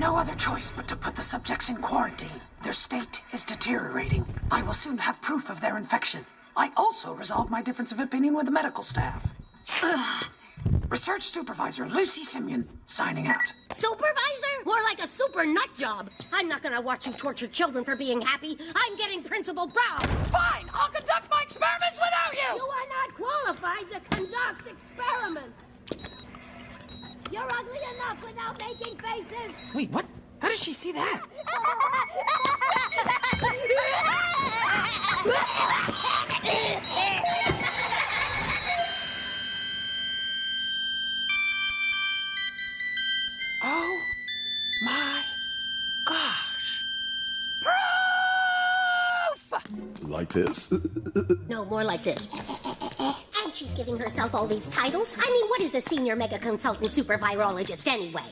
no other choice but to put the subjects in quarantine. Their state is deteriorating. I will soon have proof of their infection. I also resolve my difference of opinion with the medical staff. Research Supervisor Lucy Simeon, signing out. Supervisor? More like a super nut job. I'm not gonna watch you torture children for being happy. I'm getting Principal Brown. Fine, I'll conduct my experiments without you! You are not qualified to conduct experiments. You're ugly enough without making faces. Wait, what? How did she see that? Oh my gosh. Proof! Like this? No, more like this. And she's giving herself all these titles. I mean, what is a senior mega consultant super virologist anyway?